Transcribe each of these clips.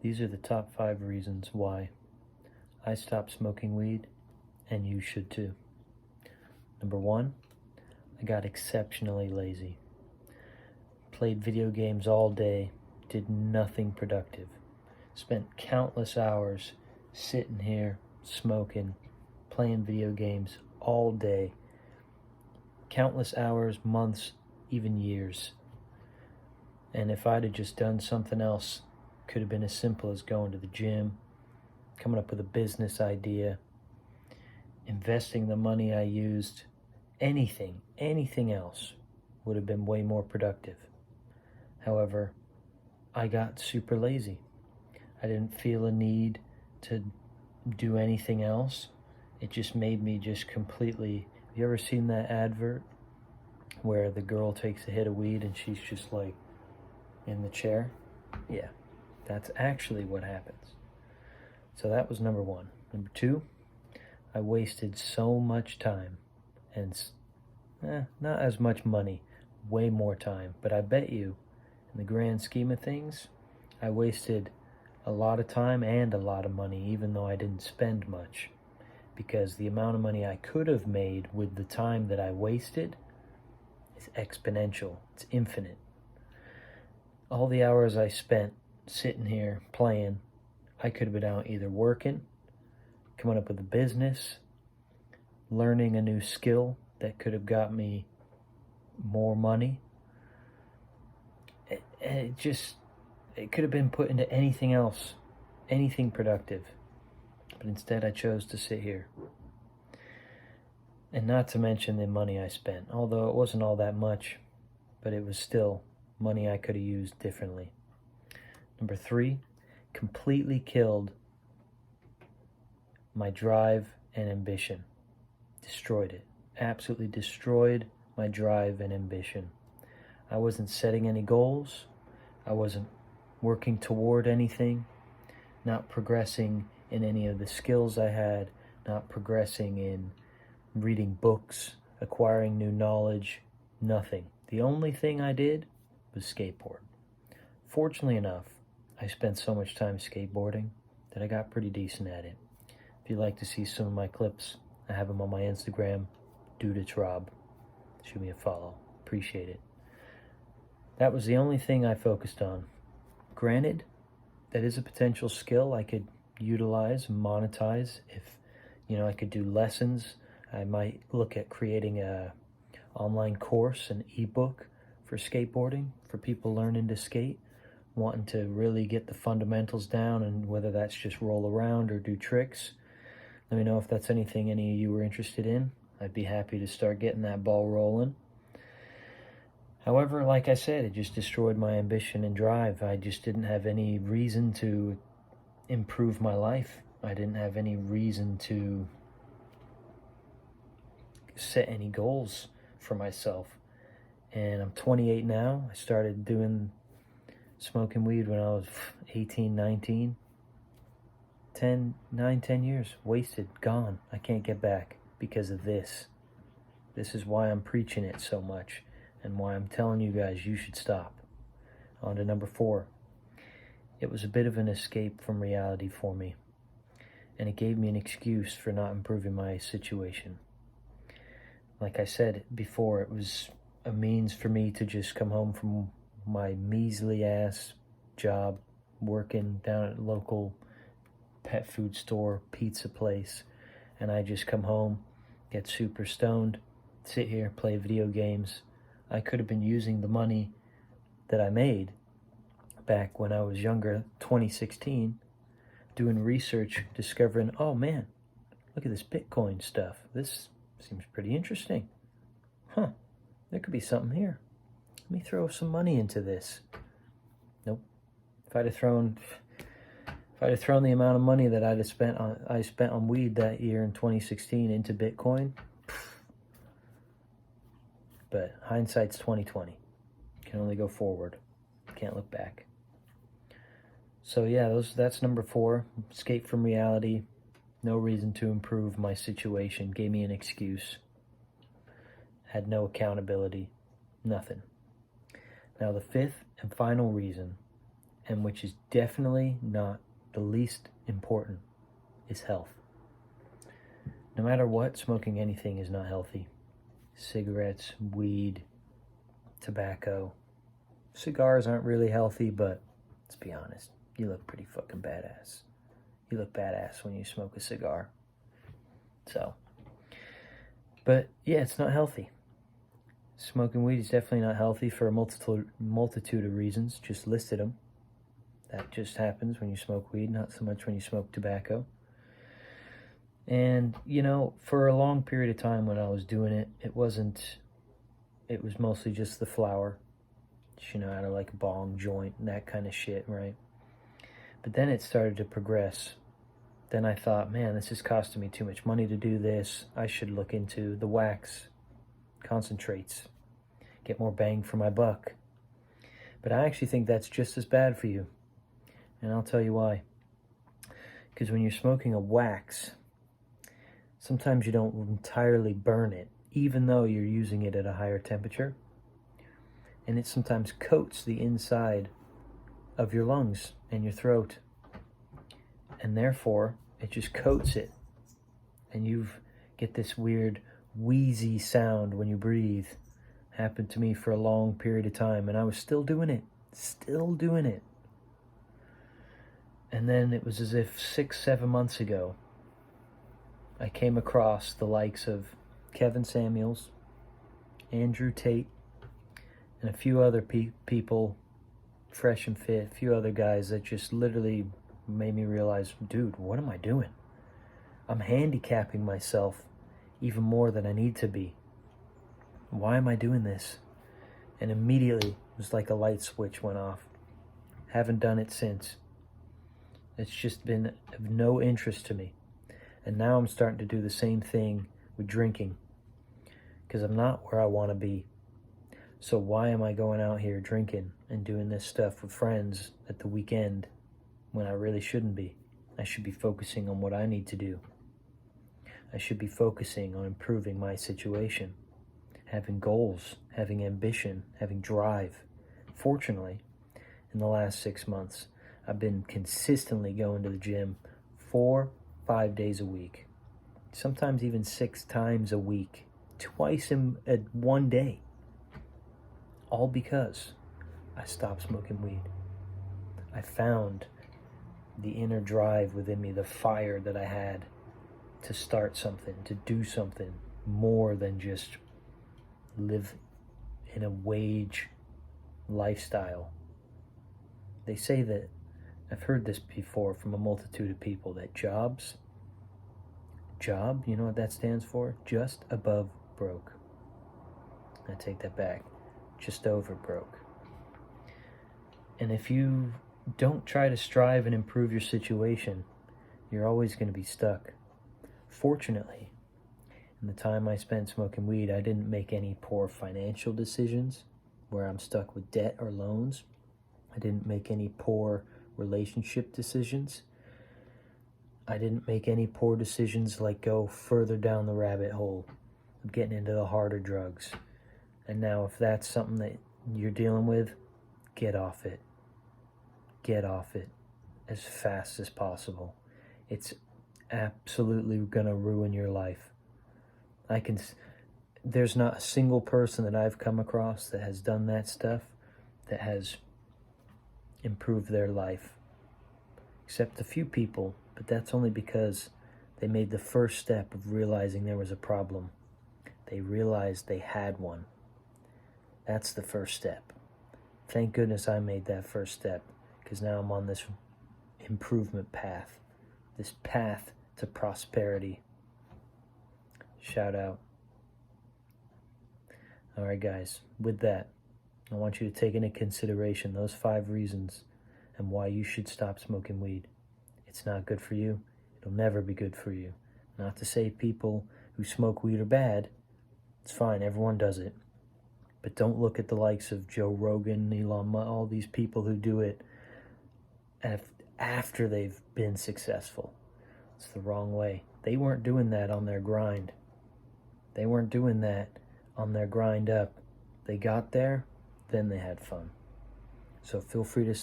These are the top 5 reasons why I stopped smoking weed, and you should too. Number 1, I got exceptionally lazy. Played video games all day, did nothing productive. Spent countless hours sitting here, smoking, playing video games all day. Countless hours, months, even years. And if I'd have just done something else, could have been as simple as going to the gym, coming up with a business idea, investing the money I used, anything else would have been way more productive. However, I got super lazy. I didn't feel a need to do anything else. It just made me just completely... Have you ever seen that advert where the girl takes a hit of weed and she's just like in the chair? Yeah, that's actually what happens. So that was number 1. Number 2, I wasted so much time and not as much money, way more time. But I bet you, in the grand scheme of things, I wasted a lot of time and a lot of money, even though I didn't spend much. Because the amount of money I could have made with the time that I wasted is exponential. It's infinite. All the hours I spent sitting here playing, I could have been out either working, coming up with a business, learning a new skill that could have got me more money. It could have been put into anything else, anything productive. But instead I chose to sit here. And not to mention the money I spent, although it wasn't all that much, but it was still money I could have used differently. Number 3, completely killed my drive and ambition. Destroyed it. Absolutely destroyed my drive and ambition. I wasn't setting any goals. I wasn't working toward anything. Not progressing in any of the skills I had. Not progressing in reading books, acquiring new knowledge. Nothing. The only thing I did was skateboard. Fortunately enough, I spent so much time skateboarding that I got pretty decent at it. If you'd like to see some of my clips, I have them on my Instagram, DudeTsRob. Shoot me a follow. Appreciate it. That was the only thing I focused on. Granted, that is a potential skill I could utilize, monetize. If, I could do lessons, I might look at creating a online course, an ebook for skateboarding, for people learning to skate, wanting to really get the fundamentals down, and whether that's just roll around or do tricks. Let me know if that's anything any of you are interested in. I'd be happy to start getting that ball rolling. However, like I said, it just destroyed my ambition and drive. I just didn't have any reason to improve my life. I didn't have any reason to set any goals for myself. And I'm 28 now. I started smoking weed when I was 18, 19. 10 years wasted, gone. I can't get back because of this. This is why I'm preaching it so much and why I'm telling you guys you should stop. On to number 4. It was a bit of an escape from reality for me, and it gave me an excuse for not improving my situation. Like I said before, it was a means for me to just come home from my measly ass job, working down at a local pet food store, pizza place, and I just come home, get super stoned, sit here, play video games. I could have been using the money that I made back when I was younger, 2016, doing research, discovering, oh man, look at this Bitcoin stuff. This seems pretty interesting. There could be something here. Let me throw some money into this. Nope. If I'd have thrown the amount of money that I spent on weed that year in 2016 into Bitcoin, but hindsight's 2020. Can only go forward. Can't look back. So yeah, that's number 4. Escape from reality. No reason to improve my situation. Gave me an excuse. Had no accountability. Nothing. Now the 5th and final reason, and which is definitely not the least important, is health. No matter what, smoking anything is not healthy. Cigarettes, weed, tobacco. Cigars aren't really healthy, but let's be honest, you look pretty fucking badass. You look badass when you smoke a cigar. So, but yeah, it's not healthy. Smoking weed is definitely not healthy for a multitude of reasons. Just listed them. That just happens when you smoke weed, not so much when you smoke tobacco. And, you know, for a long period of time when I was doing it, it was mostly just the flower, you know, out of like a bong joint and that kind of shit, right? But then it started to progress. Then I thought, man, this is costing me too much money to do this. I should look into the wax concentrates, get more bang for my buck. But I actually think that's just as bad for you. And I'll tell you why. Because when you're smoking a wax, sometimes you don't entirely burn it, even though you're using it at a higher temperature. And it sometimes coats the inside of your lungs and your throat. And therefore, it just coats it. And you get this weird wheezy sound when you breathe. Happened to me for a long period of time, and I was still doing it. And then it was as if 6-7 months ago, I came across the likes of Kevin Samuels, Andrew Tate, and a few other people, Fresh and Fit, a few other guys that just literally made me realize, dude, what am I doing? I'm handicapping myself even more than I need to be. Why am I doing this? And immediately, it was like a light switch went off. Haven't done it since. It's just been of no interest to me. And now I'm starting to do the same thing with drinking, because I'm not where I want to be. So why am I going out here drinking and doing this stuff with friends at the weekend when I really shouldn't be? I should be focusing on what I need to do. I should be focusing on improving my situation, having goals, having ambition, having drive. Fortunately, in the last 6 months, I've been consistently going to the gym 4-5 days a week, sometimes even 6 times a week, twice in one day, all because I stopped smoking weed. I found the inner drive within me, the fire that I had to start something, to do something more than just live in a wage lifestyle. They say that, I've heard this before from a multitude of people, that job, you know what that stands for? Just above broke. I take that back. Just over broke. And if you don't try to strive and improve your situation, you're always going to be stuck. Fortunately, in the time I spent smoking weed, I didn't make any poor financial decisions where I'm stuck with debt or loans. I didn't make any poor relationship decisions. I didn't make any poor decisions like go further down the rabbit hole of getting into the harder drugs. And now if that's something that you're dealing with, get off it. Get off it as fast as possible. It's absolutely gonna ruin your life. There's not a single person that I've come across that has done that stuff that has improved their life, except a few people, but that's only because they made the first step of realizing there was a problem. They realized they had one. That's the first step. Thank goodness I made that first step, because now I'm on this improvement path, this path to prosperity. Shout out. All right, guys, with that, I want you to take into consideration those 5 reasons and why you should stop smoking weed. It's not good for you. It'll never be good for you. Not to say people who smoke weed are bad. It's fine, everyone does it. But don't look at the likes of Joe Rogan, Elon Musk, all these people who do it after they've been successful. It's the wrong way. They weren't doing that on their grind. They weren't doing that on their grind up. They got there, then they had fun. So feel free to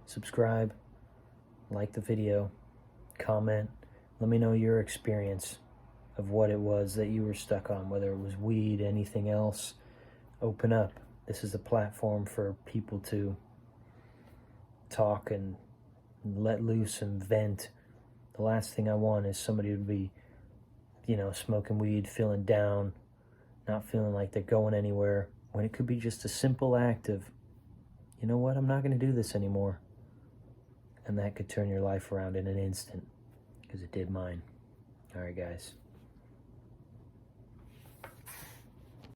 subscribe, like the video, comment, let me know your experience of what it was that you were stuck on, whether it was weed, anything else. Open up. This is a platform for people to talk and let loose and vent. The last thing I want is somebody to be, smoking weed, feeling down, not feeling like they're going anywhere, when it could be just a simple act of, you know what, I'm not going to do this anymore. And that could turn your life around in an instant, because it did mine. All right, guys.